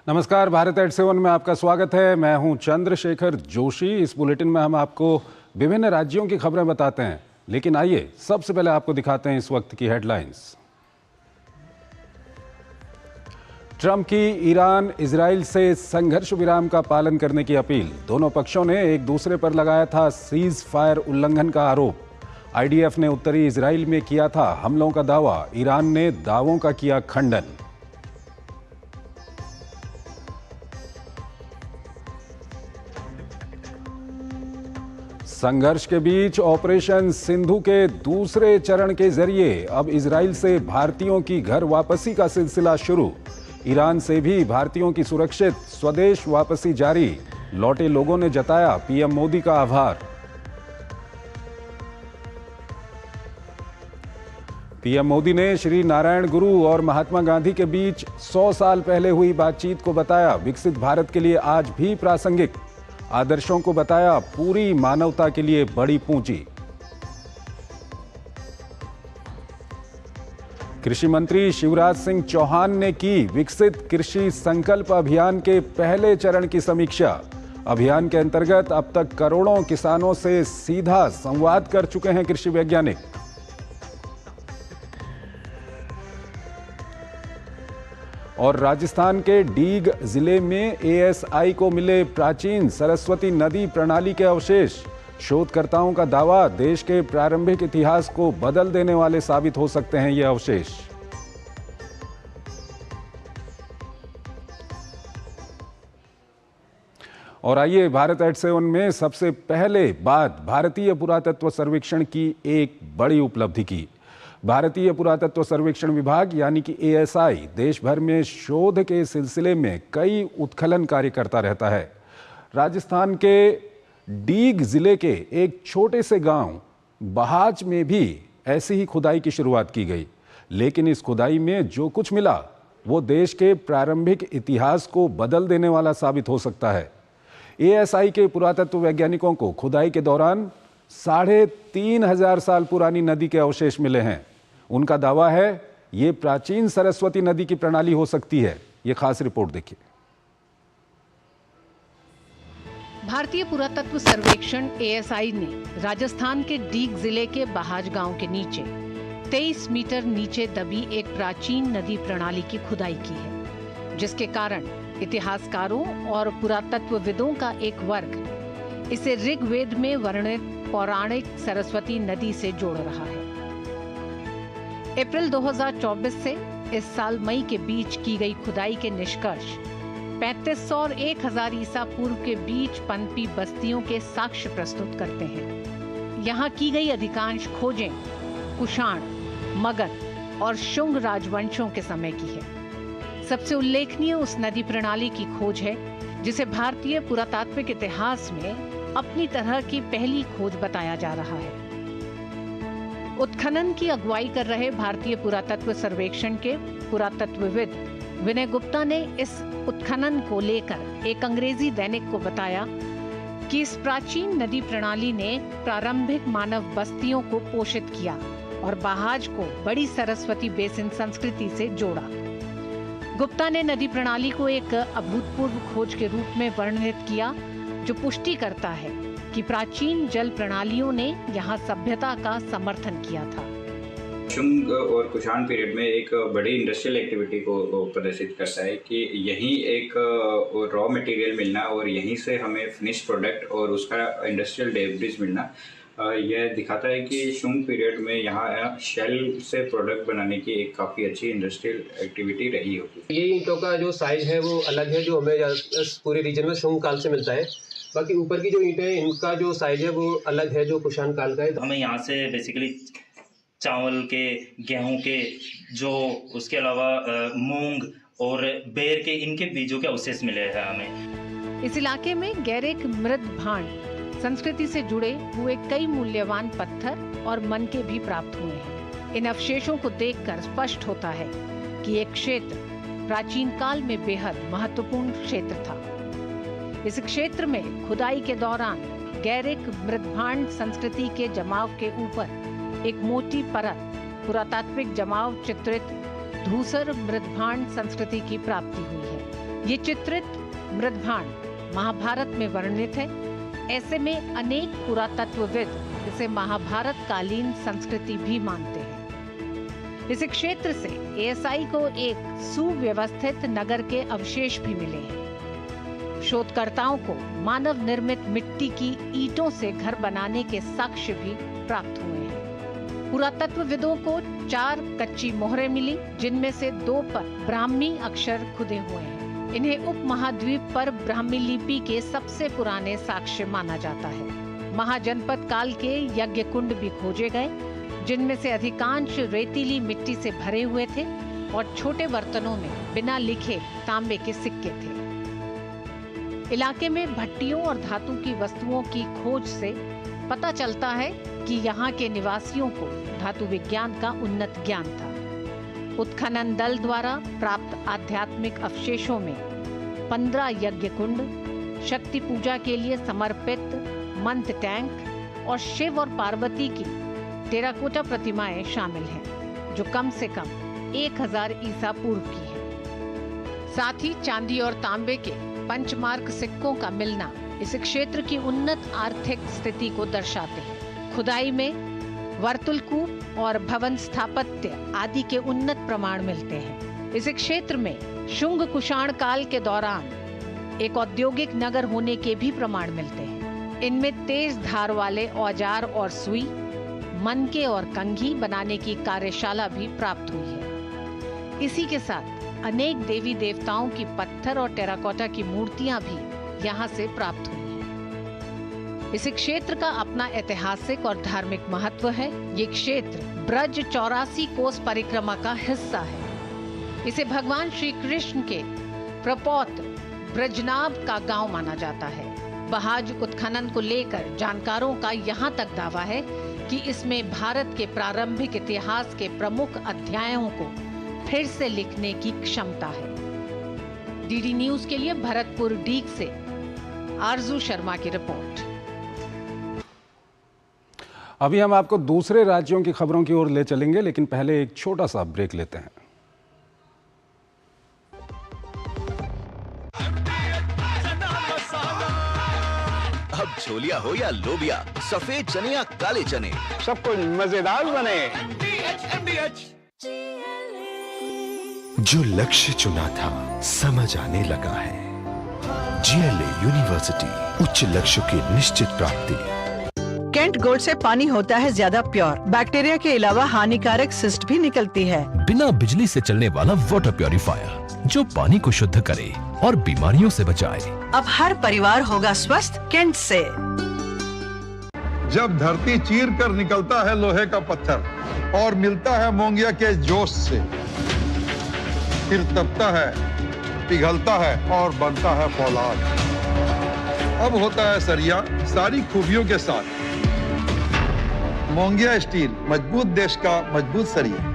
नमस्कार, भारत एट 7 में आपका स्वागत है। मैं हूं चंद्रशेखर जोशी। इस बुलेटिन में हम आपको विभिन्न राज्यों की खबरें बताते हैं, लेकिन आइए सबसे पहले आपको दिखाते हैं इस वक्त की हेडलाइंस। ट्रंप की ईरान इजराइल से संघर्ष विराम का पालन करने की अपील। दोनों पक्षों ने एक दूसरे पर लगाया था सीज फायर उल्लंघन का आरोप। आईडीएफ ने उत्तरी इजराइल में किया था हमलों का दावा। ईरान ने दावों का किया खंडन। संघर्ष के बीच ऑपरेशन सिंधु के दूसरे चरण के जरिए अब इजराइल से भारतीयों की घर वापसी का सिलसिला शुरू। ईरान से भी भारतीयों की सुरक्षित स्वदेश वापसी जारी। लौटे लोगों ने जताया पीएम मोदी का आभार। पीएम मोदी ने श्री नारायण गुरु और महात्मा गांधी के बीच 100 साल पहले हुई बातचीत को बताया विकसित भारत के लिए आज भी प्रासंगिक। आदर्शों को बताया पूरी मानवता के लिए बड़ी पूंजी। कृषि मंत्री शिवराज सिंह चौहान ने की विकसित कृषि संकल्प अभियान के पहले चरण की समीक्षा। अभियान के अंतर्गत अब तक करोड़ों किसानों से सीधा संवाद कर चुके हैं कृषि वैज्ञानिक। और राजस्थान के डीग जिले में एएसआई को मिले प्राचीन सरस्वती नदी प्रणाली के अवशेष। शोधकर्ताओं का दावा देश के प्रारंभिक इतिहास को बदल देने वाले साबित हो सकते हैं ये अवशेष। और आइए भारत एट 7 में सबसे पहले बात भारतीय पुरातत्व सर्वेक्षण की एक बड़ी उपलब्धि की। भारतीय पुरातत्व सर्वेक्षण विभाग यानी कि एएसआई देश भर में शोध के सिलसिले में कई उत्खनन कार्य करता रहता है। राजस्थान के डीग जिले के एक छोटे से गांव बहाच में भी ऐसी ही खुदाई की शुरुआत की गई, लेकिन इस खुदाई में जो कुछ मिला वो देश के प्रारंभिक इतिहास को बदल देने वाला साबित हो सकता है। एएसआई के पुरातत्व वैज्ञानिकों को खुदाई के दौरान 3500 साल पुरानी नदी के अवशेष मिले हैं। उनका दावा है ये प्राचीन सरस्वती नदी की प्रणाली हो सकती है। ये खास रिपोर्ट देखिए। भारतीय पुरातत्व सर्वेक्षण एएसआई ने राजस्थान के डीग जिले के बहाज गांव के नीचे 23 मीटर नीचे दबी एक प्राचीन नदी प्रणाली की खुदाई की है, जिसके कारण इतिहासकारों और पुरातत्वविदों का एक वर्ग इसे ऋग्वेद में वर्णित पौराणिक सरस्वती नदी से जोड़ रहा है। अप्रैल 2024 से इस साल मई के बीच की गई खुदाई के निष्कर्ष 3500 और 1000 ईसा पूर्व के बीच पनपी बस्तियों के साक्ष्य प्रस्तुत करते हैं। यहाँ की गई अधिकांश खोजें कुषाण, मगध और शुंग राजवंशों के समय की है। सबसे उल्लेखनीय उस नदी प्रणाली की खोज है जिसे भारतीय पुरातात्विक इतिहास में अपनी तरह की पहली खोज बताया जा रहा है। उत्खनन की अगुवाई कर रहे भारतीय पुरातत्व सर्वेक्षण के पुरातत्वविद विनय गुप्ता ने इस उत्खनन को लेकर एक अंग्रेजी दैनिक को बताया कि इस प्राचीन नदी प्रणाली ने प्रारंभिक मानव बस्तियों को पोषित किया और बहाज को बड़ी सरस्वती बेसिन संस्कृति से जोड़ा। गुप्ता ने नदी प्रणाली को एक अभूतपूर्व खोज के रूप में वर्णित किया, जो पुष्टि करता है कि प्राचीन जल प्रणालियों ने यहाँ सभ्यता का समर्थन किया था। शुंग और कुषाण पीरियड में एक बड़ी इंडस्ट्रियल एक्टिविटी को प्रदर्शित करता है कि यहीं एक रॉ मटेरियल मिलना और यहीं से हमें फिनिश प्रोडक्ट और उसका इंडस्ट्रियल डेब्रिज मिलना यह दिखाता है कि शुंग पीरियड में यहाँ शेल से प्रोडक्ट बनाने की एक काफ़ी अच्छी इंडस्ट्रियल एक्टिविटी रही होगी। ये ईंटों का जो साइज है वो अलग है, जो हमें पूरे रीजन में शुंग काल से मिलता है। बाकी ऊपर की जो ईंटें हैं इनका जो साइज है वो अलग है, जो कुषाण काल का है। हमें यहाँ से बेसिकली चावल के, गेहूं के, जो उसके अलावा मूंग और बेर के, इनके बीजों के अवशेष मिले हैं हमें। इस इलाके में गैरिक मृद भांड संस्कृति से जुड़े हुए कई मूल्यवान पत्थर और मनके भी प्राप्त हुए हैं। इन अवशेषों को देखकर स्पष्ट होता है कि ये क्षेत्र प्राचीन काल में बेहद महत्वपूर्ण क्षेत्र था। इस क्षेत्र में खुदाई के दौरान गैरिक मृदभांड संस्कृति के जमाव के ऊपर एक मोटी परत पुरातात्विक जमाव चित्रित धूसर मृदभांड संस्कृति की प्राप्ति हुई है। ये चित्रित मृदभांड महाभारत में वर्णित है। ऐसे में अनेक पुरातत्वविद इसे महाभारत कालीन संस्कृति भी मानते हैं। इस क्षेत्र से एएसआई को एक सुव्यवस्थित नगर के अवशेष भी मिले हैं। शोधकर्ताओं को मानव निर्मित मिट्टी की ईंटों से घर बनाने के साक्ष्य भी प्राप्त हुए हैं। पुरातत्वविदों को 4 कच्ची मोहरें मिली, जिनमें से 2 पर ब्राह्मी अक्षर खुदे हुए हैं। इन्हें उपमहाद्वीप पर ब्राह्मी लिपि के सबसे पुराने साक्ष्य माना जाता है। महाजनपद काल के यज्ञ कुंड भी खोजे गए, जिनमें से अधिकांश रेतीली मिट्टी से भरे हुए थे और छोटे बर्तनों में बिना लिखे तांबे के सिक्के थे। इलाके में भट्टियों और धातु की वस्तुओं की खोज से पता चलता है कि यहाँ के निवासियों को धातु विज्ञान का उन्नत ज्ञान था। उत्खनन दल द्वारा प्राप्त आध्यात्मिक अवशेषों में 15 यज्ञ कुंड, शक्ति पूजा के लिए समर्पित मंत्र टैंक और शिव और पार्वती की टेराकोटा प्रतिमाएं शामिल हैं, जो कम से कम 1000 ईसा पूर्व की है। साथ ही चांदी और तांबे के पंचमार्क सिक्कों का मिलना इस क्षेत्र की उन्नत आर्थिक स्थिति को दर्शाते हैं। खुदाई में वर्तुलकूप और भवन स्थापत्य आदि के उन्नत प्रमाण मिलते हैं। इस क्षेत्र में शुंग कुषाण काल के दौरान एक औद्योगिक नगर होने के भी प्रमाण मिलते हैं। इनमें तेज धार वाले औजार और सुई, मनके और कंघी बनाने की कार्यशाला भी प्राप्त हुई है। इसी के साथ अनेक देवी देवताओं की पत्थर और टेराकोटा की मूर्तियां भी यहाँ से प्राप्त हुई हैं। इस क्षेत्र का अपना ऐतिहासिक और धार्मिक महत्व है। ये क्षेत्र ब्रज 84 कोस परिक्रमा का हिस्सा है। इसे भगवान श्री कृष्ण के प्रपौत्र ब्रजनाभ का गांव माना जाता है। बहाज उत्खनन को लेकर जानकारों का यहाँ तक दावा है कि इसमें भारत के प्रारंभिक इतिहास के प्रमुख अध्यायों को फिर से लिखने की क्षमता है। डीडी न्यूज के लिए भरतपुर डीग से आरजू शर्मा की रिपोर्ट। अभी हम आपको दूसरे राज्यों की खबरों की ओर ले चलेंगे, लेकिन पहले एक छोटा सा ब्रेक लेते हैं। अब छोलिया हो या लोबिया, सफेद चने या काले चने, सब कुछ मजेदार बने। जो लक्ष्य चुना था समझ आने लगा है। जीएलए यूनिवर्सिटी, उच्च लक्ष्य की निश्चित प्राप्ति। केंट गोल्ड से पानी होता है ज्यादा प्योर। बैक्टीरिया के अलावा हानिकारक सिस्ट भी निकलती है। बिना बिजली से चलने वाला वाटर प्योरीफायर जो पानी को शुद्ध करे और बीमारियों से बचाए। अब हर परिवार होगा स्वस्थ केंट से। जब धरती चीर कर निकलता है लोहे का पत्थर और मिलता है मोंगिया के जोश से, फिर तपता है, पिघलता है और बनता है फौलाद। अब होता है सरिया सारी खूबियों के साथ। मोंगिया स्टील, मजबूत देश का मजबूत सरिया।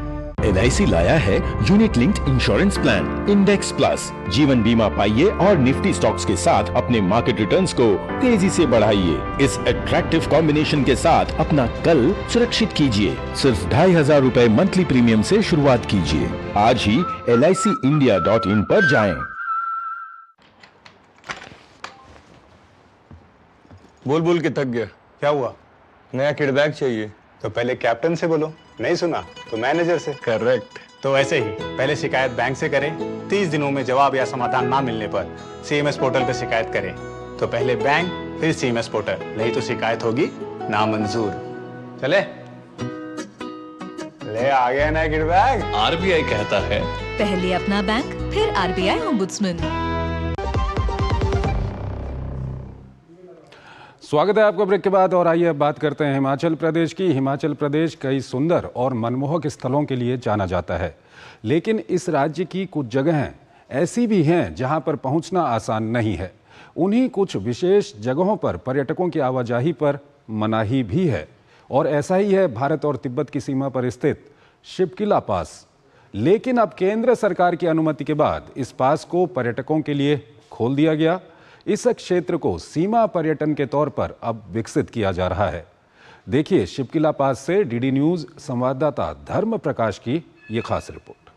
LIC लाया है unit linked insurance plan index plus. जीवन बीमा पाइए और निफ्टी स्टॉक्स के साथ अपने मार्केट रिटर्न्स को तेजी से बढ़ाइए। इस अट्रैक्टिव कॉम्बिनेशन के साथ अपना कल सुरक्षित कीजिए। सिर्फ 2500 रुपए मंथली प्रीमियम से शुरुआत कीजिए। आज ही LICindia.in पर जाएं। बोल बोल के थक गया। क्या हुआ? नया किड बैग चाहिए। तो पहले कैप्टन से बोलो। नहीं सुना तो मैनेजर से। करेक्ट। तो ऐसे ही पहले शिकायत बैंक से करें। 30 दिनों में जवाब या समाधान ना मिलने पर CMS पोर्टल पे शिकायत करें। तो पहले बैंक फिर CMS पोर्टल, नहीं तो शिकायत होगी नामंजूर। चले ले आ गया ना किड बैग। RBI कहता है पहले अपना बैंक फिर RBI ओम्बुड्समैन। स्वागत है आपको ब्रेक के बाद, और आइए अब बात करते हैं हिमाचल प्रदेश की। हिमाचल प्रदेश कई सुंदर और मनमोहक स्थलों के लिए जाना जाता है, लेकिन इस राज्य की कुछ जगहें ऐसी भी हैं जहां पर पहुंचना आसान नहीं है। उन्हीं कुछ विशेष जगहों पर पर्यटकों की आवाजाही पर मनाही भी है, और ऐसा ही है भारत और तिब्बत की सीमा पर स्थित शिपकिला पास। लेकिन अब केंद्र सरकार की अनुमति के बाद इस पास को पर्यटकों के लिए खोल दिया गया। इस क्षेत्र को सीमा पर्यटन के तौर पर अब विकसित किया जा रहा है। देखिए शिपकिला पास से डीडी न्यूज संवाददाता धर्म प्रकाश की ये खास रिपोर्ट।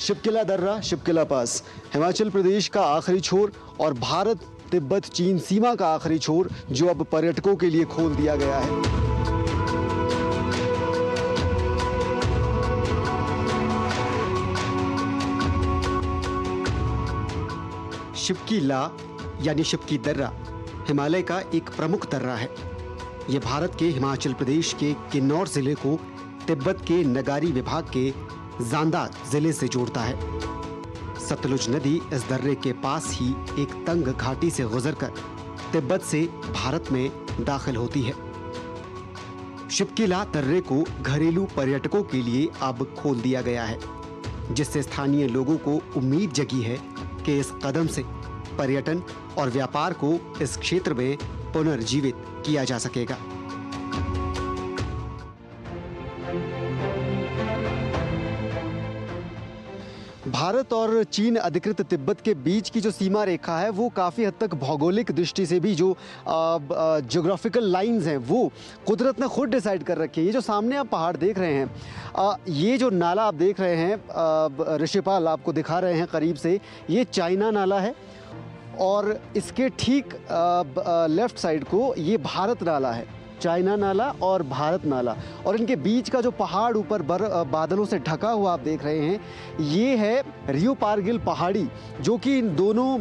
शिपकिला दर्रा, शिपकिला पास, हिमाचल प्रदेश का आखिरी छोर और भारत तिब्बत चीन सीमा का आखिरी छोर जो अब पर्यटकों के लिए खोल दिया गया है। शिपकी ला यानी शिपकी दर्रा हिमालय का एक प्रमुख दर्रा है। यह भारत के हिमाचल प्रदेश के किन्नौर जिले को तिब्बत के नगारी विभाग के जांदा जिले से जोड़ता है। सतलुज नदी इस दर्रे के पास ही एक तंग घाटी से गुजरकर तिब्बत से भारत में दाखिल होती है। शिपकिला दर्रे को घरेलू पर्यटकों के लिए अब खोल दिया गया है, जिससे स्थानीय लोगों को उम्मीद जगी है कि इस कदम से पर्यटन और व्यापार को इस क्षेत्र में पुनर्जीवित किया जा सकेगा। भारत और चीन अधिकृत तिब्बत के बीच की जो सीमा रेखा है वो काफ़ी हद तक भौगोलिक दृष्टि से भी जो ज्योग्राफिकल लाइंस हैं वो कुदरत ने खुद डिसाइड कर रखी है। ये जो सामने आप पहाड़ देख रहे हैं, ये जो नाला आप देख रहे हैं, ऋषिपाल आपको दिखा रहे हैं करीब से, ये चाइना नाला है और इसके ठीक लेफ्ट साइड को ये भारत नाला है। चाइना नाला और भारत नाला, और इनके बीच का जो पहाड़ ऊपर बादलों से ढका हुआ आप देख रहे हैं, ये है रियो पारगिल पहाड़ी, जो कि इन दोनों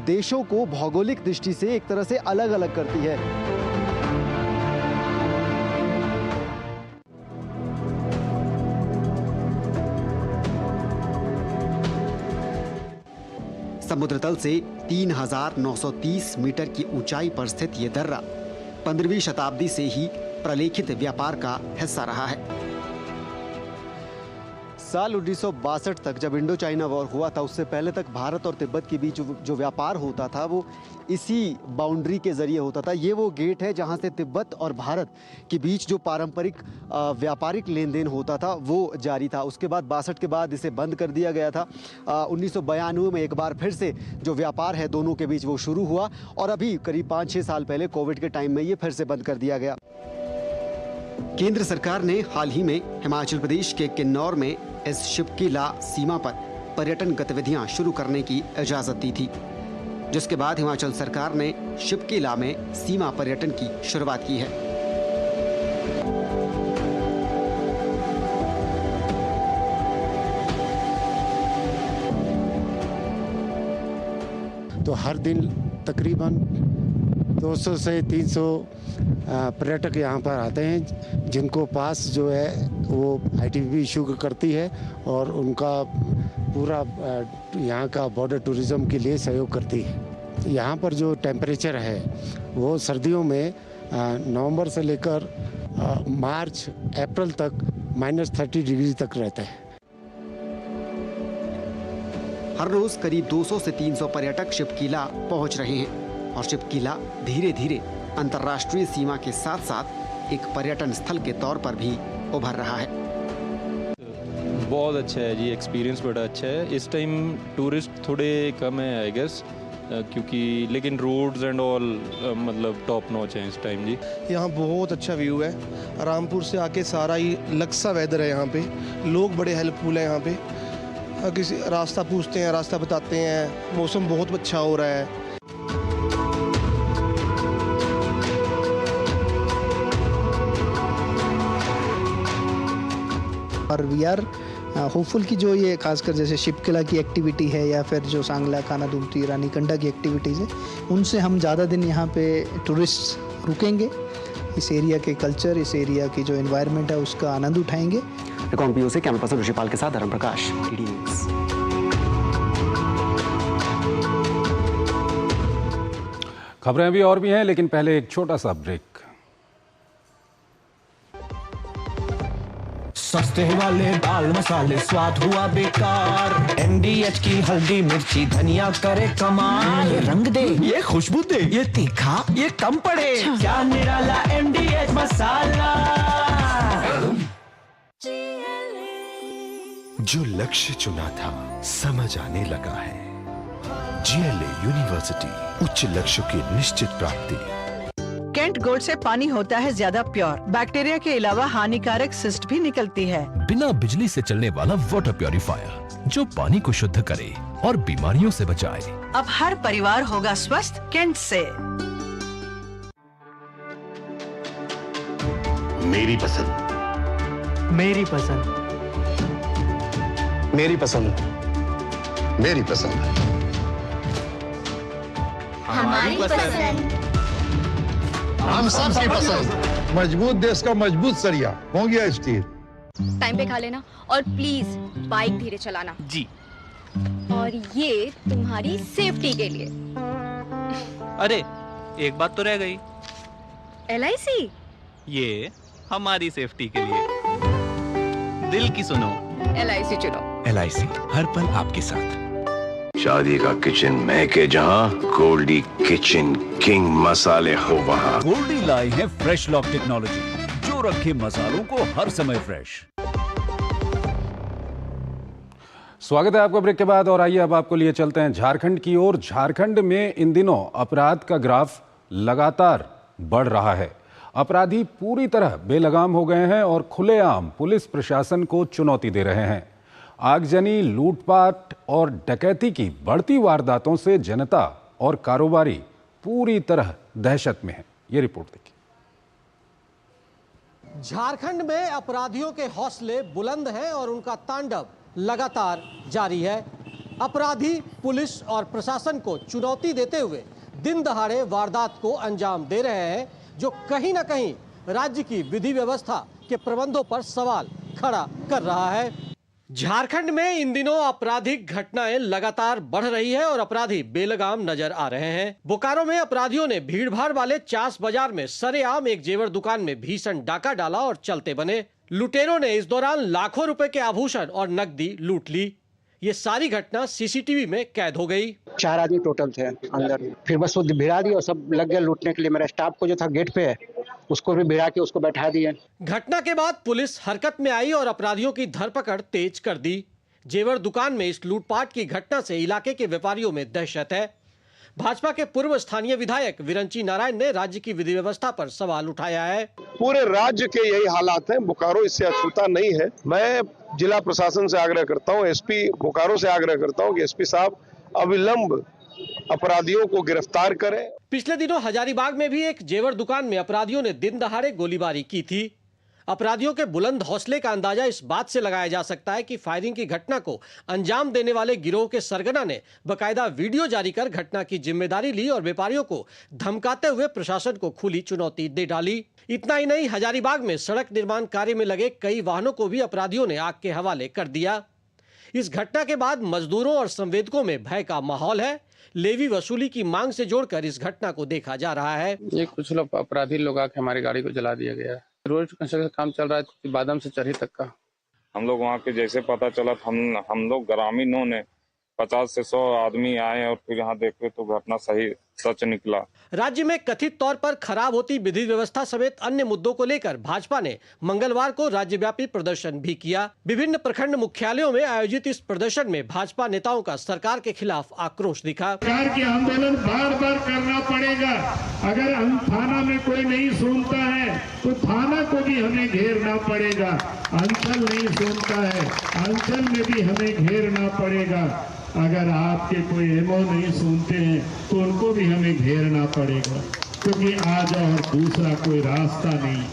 देशों को भौगोलिक दृष्टि से एक तरह से अलग अलग करती है। समुद्र तल से 3930 मीटर की ऊंचाई पर स्थित ये दर्रा 15वीं शताब्दी से ही प्रलेखित व्यापार का हिस्सा रहा है। साल 1962 तक जब इंडो चाइना वॉर हुआ था, उससे पहले तक भारत और तिब्बत के बीच जो व्यापार होता था वो इसी बाउंड्री के जरिए होता था। ये वो गेट है जहां से तिब्बत और भारत के बीच जो पारंपरिक व्यापारिक लेन देन होता था वो जारी था। उसके बाद 62 के बाद इसे बंद कर दिया गया था। 1992 में एक बार फिर से जो व्यापार है दोनों के बीच वो शुरू हुआ, और अभी करीब 5-6 साल पहले कोविड के टाइम में ये फिर से बंद कर दिया गया। केंद्र सरकार ने हाल ही में हिमाचल प्रदेश के किन्नौर में इस शिपकिला सीमा पर पर्यटन गतिविधियां शुरू करने की इजाजत दी थी, जिसके बाद हिमाचल सरकार ने शिपकिला में सीमा पर्यटन की शुरुआत की है। तो हर दिन तकरीबन 200 से 300 पर्यटक यहाँ पर आते हैं, जिनको पास जो है वो ITBP इशू करती है और उनका पूरा यहाँ का बॉर्डर टूरिज़्म के लिए सहयोग करती है। यहाँ पर जो टेम्परेचर है वो सर्दियों में नवंबर से लेकर मार्च अप्रैल तक -30 डिग्री तक रहता है। हर रोज करीब 200 से 300 पर्यटक शिपकिला पहुँच रहे हैं, और शिपकिला धीरे धीरे अंतर्राष्ट्रीय सीमा के साथ साथ एक पर्यटन स्थल के तौर पर भी उभर रहा है। बहुत अच्छा है जी, एक्सपीरियंस बड़ा अच्छा है। इस टाइम टूरिस्ट थोड़े कम है आई गेस, क्योंकि लेकिन रोड्स एंड ऑल मतलब टॉप नॉच है इस टाइम जी। यहाँ बहुत अच्छा व्यू है। रामपुर से आके सारा ही अलग सा वेदर है यहाँ पे, लोग बड़े हेल्पफुल हैं यहाँ पे। किसी रास्ता पूछते हैं, रास्ता बताते हैं, मौसम बहुत अच्छा हो रहा है। और वी आर होपफुल कि जो ये खासकर जैसे शिपकिला की एक्टिविटी है या फिर जो सांगला, कानादुमती, रानीकंडा की एक्टिविटीज़ है, उनसे हम ज़्यादा दिन यहाँ पे टूरिस्ट रुकेंगे, इस एरिया के कल्चर, इस एरिया की जो एनवायरनमेंट है उसका आनंद उठाएंगे। रिकॉर्ड से कैमरा पर्सन ऋषिपाल के साथ धर्म प्रकाश, DD न्यूज़। खबरें अभी और भी हैं, लेकिन पहले एक छोटा सा ब्रेक। सस्ते वाले दाल मसाले स्वाद हुआ बेकार, MDH की हल्दी मिर्ची धनिया करे कमाल। ये रंग दे, ये खुशबू दे, ये तीखा, ये कम पड़े, क्या निराला MDH मसाला। जो लक्ष्य चुना था समझ आने लगा है। GLA यूनिवर्सिटी, उच्च लक्ष्य की निश्चित प्राप्ति। कैंट गोल्ड से पानी होता है ज्यादा प्योर। बैक्टीरिया के अलावा हानिकारक सिस्ट भी निकलती है। बिना बिजली से चलने वाला वाटर प्योरीफायर जो पानी को शुद्ध करे और बीमारियों से बचाए। अब हर परिवार होगा स्वस्थ कैंट से। मेरी पसंद, मेरी पसंद, मेरी पसंद, मेरी पसंद, हमारी पसंद, हम सबकी पसंद। मजबूत देश का मजबूत सरिया मोंगिया स्टील। टाइम पे खा लेना और प्लीज बाइक धीरे चलाना जी। और ये तुम्हारी सेफ्टी के लिए। अरे एक बात तो रह गई। LIC ये हमारी सेफ्टी के लिए। दिल की सुनो, LIC चुनो। LIC हर पल आपके साथ। शादी का किचन महके जहाँ, गोल्डी किचन किंग मसाले हो वहाँ। गोल्डी लाई है फ्रेश लॉक टेक्नोलॉजी जो रखे मसालों को हर समय फ्रेश। स्वागत है आपका ब्रेक के बाद और आइए अब आपको लिए चलते हैं झारखंड की ओर। झारखंड में इन दिनों अपराध का ग्राफ लगातार बढ़ रहा है। अपराधी पूरी तरह बेलगाम हो गए हैं और खुलेआम पुलिस प्रशासन को चुनौती दे रहे हैं। आगजनी, लूटपाट और डकैती की बढ़ती वारदातों से जनता और कारोबारी पूरी तरह दहशत में है। ये रिपोर्ट देखिए। झारखंड में अपराधियों के हौसले बुलंद हैं और उनका तांडव लगातार जारी है। अपराधी पुलिस और प्रशासन को चुनौती देते हुए दिन दहाड़े वारदात को अंजाम दे रहे हैं, जो कहीं ना कहीं राज्य की विधि व्यवस्था के प्रबंधों पर सवाल खड़ा कर रहा है। झारखंड में इन दिनों आपराधिक घटनाएं लगातार बढ़ रही है और अपराधी बेलगाम नजर आ रहे हैं। बोकारो में अपराधियों ने भीड़भाड़ वाले चास बाजार में सरेआम एक जेवर दुकान में भीषण डाका डाला और चलते बने। लुटेरों ने इस दौरान लाखों रुपए के आभूषण और नकदी लूट ली। ये सारी घटना CCTV में कैद हो गई। 4 आदमी टोटल थे अंदर, फिर बस वो भिड़ा दी और सब लग गए लूटने के लिए। मेरा स्टाफ को जो था गेट पे उसको भी भिड़ा के उसको बैठा दिए। घटना के बाद पुलिस हरकत में आई और अपराधियों की धरपकड़ तेज कर दी। जेवर दुकान में इस लूटपाट की घटना से इलाके के व्यापारियों में दहशत है। भाजपा के पूर्व स्थानीय विधायक विरंची नारायण ने राज्य की विधि व्यवस्था पर सवाल उठाया है। पूरे राज्य के यही हालात हैं, बोकारो इससे अछूता नहीं है। मैं जिला प्रशासन से आग्रह करता हूं, SP बोकारो से आग्रह करता हूं कि SP साहब अविलंब अपराधियों को गिरफ्तार करें। पिछले दिनों हजारीबाग में भी एक जेवर दुकान में अपराधियों ने दिन दहाड़े गोलीबारी की थी। अपराधियों के बुलंद हौसले का अंदाजा इस बात से लगाया जा सकता है कि फायरिंग की घटना को अंजाम देने वाले गिरोह के सरगना ने बकायदा वीडियो जारी कर घटना की जिम्मेदारी ली और व्यापारियों को धमकाते हुए प्रशासन को खुली चुनौती दे डाली। इतना ही नहीं, हजारीबाग में सड़क निर्माण कार्य में लगे कई वाहनों को भी अपराधियों ने आग के हवाले कर दिया। इस घटना के बाद मजदूरों और संवेदकों में भय का माहौल है। लेवी वसूली की मांग से जोड़कर इस घटना को देखा जा रहा है। ये कुछ लोग अपराधी लोग आके हमारी गाड़ी को जला दिया गया है। रोड कंस्ट्रक्शन काम चल रहा है बादम से चरही तक का। हम लोग वहाँ के जैसे पता चला, हम लोग ग्रामीणों ने 50 से 100 आदमी आए और फिर यहाँ देखे तो घटना सही सच निकला। राज्य में कथित तौर पर खराब होती विधि व्यवस्था समेत अन्य मुद्दों को लेकर भाजपा ने मंगलवार को राज्यव्यापी प्रदर्शन भी किया। विभिन्न प्रखंड मुख्यालयों में आयोजित इस प्रदर्शन में भाजपा नेताओं का सरकार के खिलाफ आक्रोश दिखा। सरकार के आंदोलन बार बार करना पड़ेगा। अगर हम थाना में कोई नहीं सुनता है तो थाना को भी हमें घेरना पड़ेगा। अंचल नहीं सुनता है, अंचल में भी हमें घेरना पड़ेगा। अगर आपके कोई एमओ नहीं सुनते हैं तो उनको भी हमें घेरना पड़ेगा, क्योंकि आज और दूसरा कोई रास्ता नहीं।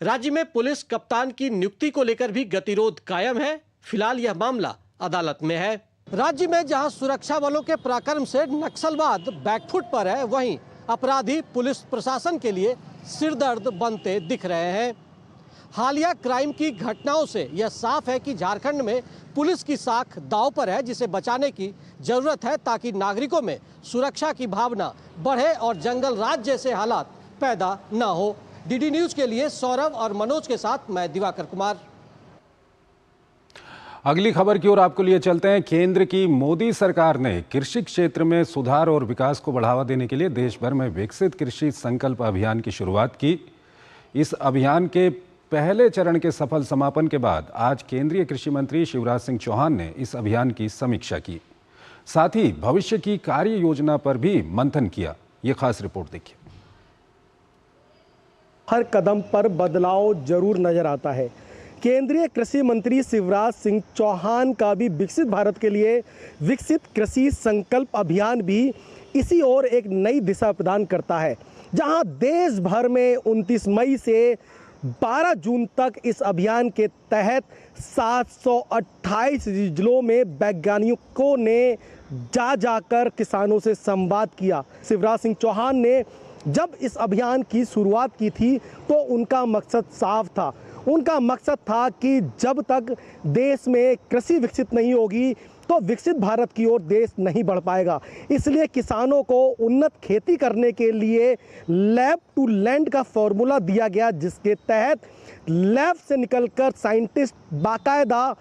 राज्य में पुलिस कप्तान की नियुक्ति को लेकर भी गतिरोध कायम है। फिलहाल यह मामला अदालत में है। राज्य में जहां सुरक्षा बलों के पराक्रम से नक्सलवाद बैकफुट पर है, वहीं अपराधी पुलिस प्रशासन के लिए सिरदर्द बनते दिख रहे हैं। हालिया क्राइम की घटनाओं से यह साफ है कि झारखंड में पुलिस की साख दांव पर है, जिसे बचाने की जरूरत है ताकि नागरिकों में सुरक्षा की भावना बढ़े और जंगल राज जैसे हालात पैदा न हो। DD न्यूज के लिए सौरभ और मनोज के साथ मैं दिवाकर कुमार। अगली खबर की ओर आपको लिए चलते हैं। केंद्र की मोदी सरकार ने कृषि क्षेत्र में सुधार और विकास को बढ़ावा देने के लिए देश भर में विकसित कृषि संकल्प अभियान की शुरुआत की। इस अभियान के पहले चरण के सफल समापन के बाद आज केंद्रीय कृषि मंत्री शिवराज सिंह चौहान ने इस अभियान की समीक्षा की। साथ ही भविष्य की कार्य योजना पर भी मंथन किया। ये खास रिपोर्ट देखिए। हर कदम पर बदलाव जरूर नजर आता है। केंद्रीय कृषि मंत्री शिवराज सिंह चौहान का भी विकसित भारत के लिए विकसित कृषि संकल्प अभियान भी इसी ओर एक नई दिशा प्रदान करता है, जहां देश भर में 29 मई से 12 जून तक इस अभियान के तहत 728 जिलों में वैज्ञानिकों ने जाकर किसानों से संवाद किया। शिवराज सिंह चौहान ने जब इस अभियान की शुरुआत की थी तो उनका मकसद साफ था। उनका मकसद था कि जब तक देश में कृषि विकसित नहीं होगी तो विकसित भारत की ओर देश नहीं बढ़ पाएगा। इसलिए किसानों को उन्नत खेती करने के लिए लैब टू लैंड का फॉर्मूला दिया गया, जिसके तहत लैब से निकलकर साइंटिस्ट बाकायदा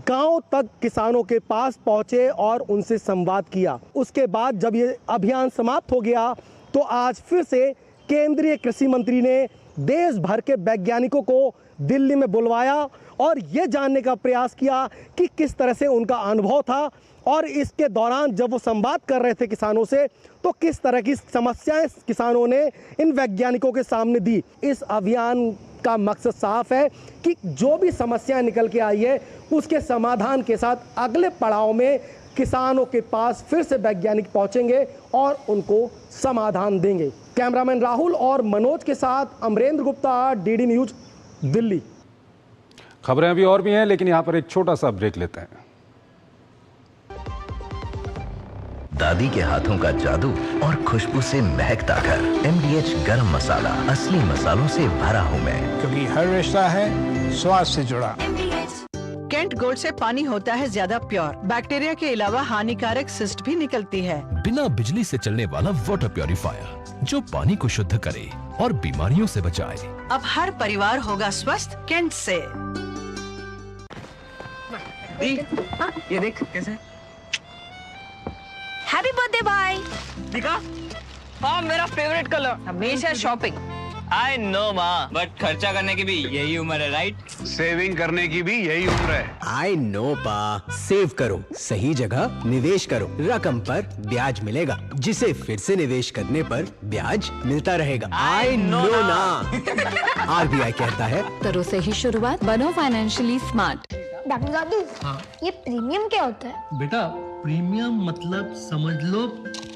गांव तक किसानों के पास पहुंचे और उनसे संवाद किया। उसके बाद जब ये अभियान समाप्त हो गया तो आज फिर से केंद्रीय कृषि मंत्री ने देश भर के वैज्ञानिकों को दिल्ली में बुलवाया और ये जानने का प्रयास किया कि किस तरह से उनका अनुभव था, और इसके दौरान जब वो संवाद कर रहे थे किसानों से तो किस तरह की समस्याएं किसानों ने इन वैज्ञानिकों के सामने दी। इस अभियान का मकसद साफ है कि जो भी समस्याएं निकल के आई है उसके समाधान के साथ अगले पड़ाव में किसानों के पास फिर से वैज्ञानिक पहुंचेंगे और उनको समाधान देंगे। कैमरामैन राहुल और मनोज के साथ अमरेंद्र गुप्ता, डीडी न्यूज, दिल्ली। खबरें अभी और भी हैं, लेकिन यहाँ पर एक छोटा सा ब्रेक लेते हैं। दादी के हाथों का जादू और खुशबू से महकता घर। MDH गरम मसाला, असली मसालों से भरा हूँ मैं, क्योंकि हर रिश्ता है स्वाद से जुड़ा। कैंट गोल्ड से पानी होता है ज्यादा प्योर, बैक्टीरिया के अलावा हानिकारक सिस्ट भी निकलती है। बिना बिजली से चलने वाला वाटर प्योरीफायर जो पानी को शुद्ध करे और बीमारियों से बचाए। अब हर परिवार होगा स्वस्थ कैंट से। ये देख कैसे। हैप्पी बर्थडे भाई। दिखा? हाँ, मेरा फेवरेट कलर। हमेशा शॉपिंग। आई नो माँ, बट खर्चा करने की भी यही उम्र है, राइट? सेविंग करने की भी यही उम्र है। आई नो पा, सेव करो, सही जगह निवेश करो, रकम पर ब्याज मिलेगा, जिसे फिर से निवेश करने पर ब्याज मिलता रहेगा। आई नो ना। RBI कहता है करो से ही शुरुआत, बनो फाइनेंशियली स्मार्ट। डॉक्टर दादू, ये प्रीमियम क्या होता है? बेटा, प्रीमियम मतलब समझ लो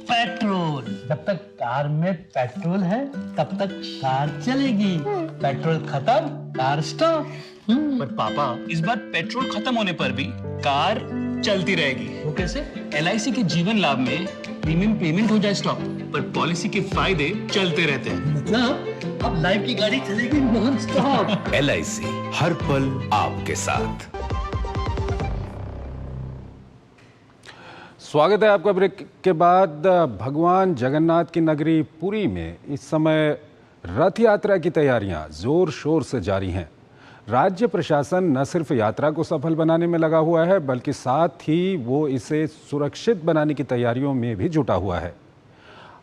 पेट्रोल। जब तक कार में पेट्रोल है तब तक कार चलेगी, पेट्रोल खत्म कार स्टॉप। पर पापा, इस बार पेट्रोल खत्म होने पर भी कार चलती रहेगी। वो कैसे? LIC के जीवन लाभ में प्रीमियम पेमेंट हो जाए स्टॉप, पर पॉलिसी के फायदे चलते रहते हैं। मतलब अब लाइफ की गाड़ी चलेगी नॉन स्टॉप। LIC हर पल आपके साथ। स्वागत है आपका ब्रेक के बाद। भगवान जगन्नाथ की नगरी पुरी में इस समय रथ यात्रा की तैयारियां जोर शोर से जारी हैं। राज्य प्रशासन न सिर्फ यात्रा को सफल बनाने में लगा हुआ है, बल्कि साथ ही वो इसे सुरक्षित बनाने की तैयारियों में भी जुटा हुआ है।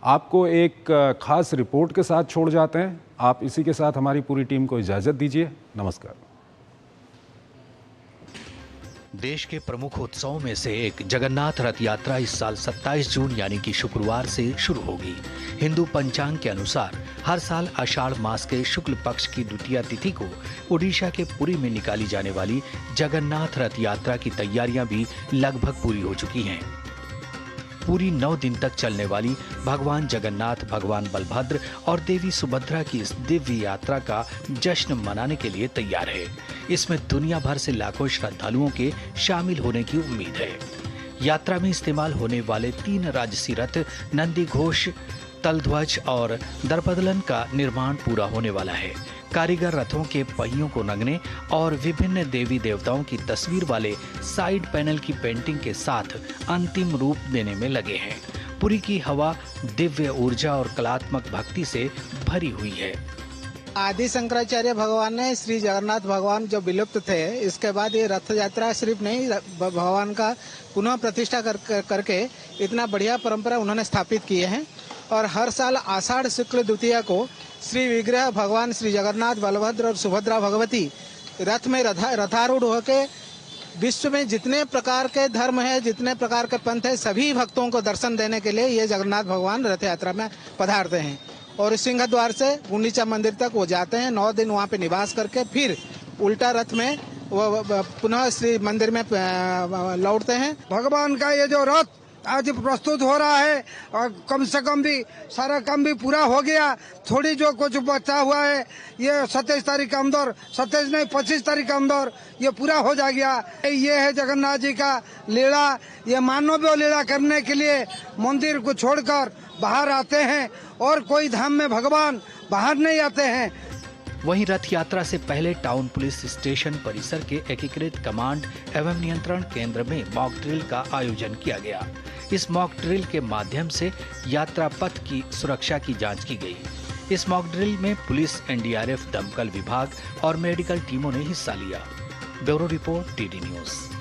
आपको एक खास रिपोर्ट के साथ छोड़ जाते हैं। आप इसी के साथ हमारी पूरी टीम को इजाज़त दीजिए। नमस्कार। देश के प्रमुख उत्सवों में से एक जगन्नाथ रथ यात्रा इस साल 27 जून यानी कि शुक्रवार से शुरू होगी। हिंदू पंचांग के अनुसार हर साल आषाढ़ मास के शुक्ल पक्ष की द्वितीया तिथि को उड़ीसा के पुरी में निकाली जाने वाली जगन्नाथ रथ यात्रा की तैयारियां भी लगभग पूरी हो चुकी हैं। पूरी 9 दिन तक चलने वाली भगवान जगन्नाथ, भगवान बलभद्र और देवी सुभद्रा की इस दिव्य यात्रा का जश्न मनाने के लिए तैयार है। इसमें दुनिया भर से लाखों श्रद्धालुओं के शामिल होने की उम्मीद है। यात्रा में इस्तेमाल होने वाले 3 राजसी रथ, नंदी घोष, तलध्वज और दर्पदलन का निर्माण पूरा होने वाला है। कारीगर रथों के पहियों को रंगने और विभिन्न देवी देवताओं की तस्वीर वाले साइड पैनल की पेंटिंग के साथ अंतिम रूप देने में लगे हैं। पुरी की हवा दिव्य ऊर्जा और कलात्मक भक्ति से भरी हुई है। आदि शंकराचार्य भगवान ने श्री जगन्नाथ भगवान जो विलुप्त थे, इसके बाद ये रथ यात्रा सिर्फ नहीं, भगवान का पुनः प्रतिष्ठा करके इतना बढ़िया परंपरा उन्होंने स्थापित किए हैं। और हर साल आषाढ़ शुक्ल द्वितीया को श्री विग्रह भगवान श्री जगन्नाथ, बलभद्र और सुभद्रा भगवती रथ में रथारूढ़ होके विश्व में जितने प्रकार के धर्म है, जितने प्रकार के पंथ है, सभी भक्तों को दर्शन देने के लिए ये जगन्नाथ भगवान रथ यात्रा में पधारते हैं। और सिंह द्वार से गुंडीचा मंदिर तक वो जाते हैं। 9 दिन वहाँ पे निवास करके फिर उल्टा रथ में वो पुनः श्री मंदिर में लौटते हैं। भगवान का ये जो रथ आज प्रस्तुत हो रहा है और कम से कम भी सारा काम भी पूरा हो गया। थोड़ी जो कुछ बचा हुआ है ये 27 तारीख के अंदर, 27 नहीं 25 तारीख के अंदर ये पूरा हो जाएगा। ये है जगन्नाथ जी का लीला। ये मानवीय लीला करने के लिए मंदिर को छोड़कर बाहर आते हैं और कोई धाम में भगवान बाहर नहीं आते हैं। वहीं रथ यात्रा से पहले टाउन पुलिस स्टेशन परिसर के एकीकृत कमांड एवं नियंत्रण केंद्र में मॉक ड्रिल का आयोजन किया गया। इस मॉक ड्रिल के माध्यम से यात्रा पथ की सुरक्षा की जांच की गई। इस मॉक ड्रिल में पुलिस, एनडीआरएफ, दमकल विभाग और मेडिकल टीमों ने हिस्सा लिया। Bureau report, TD news.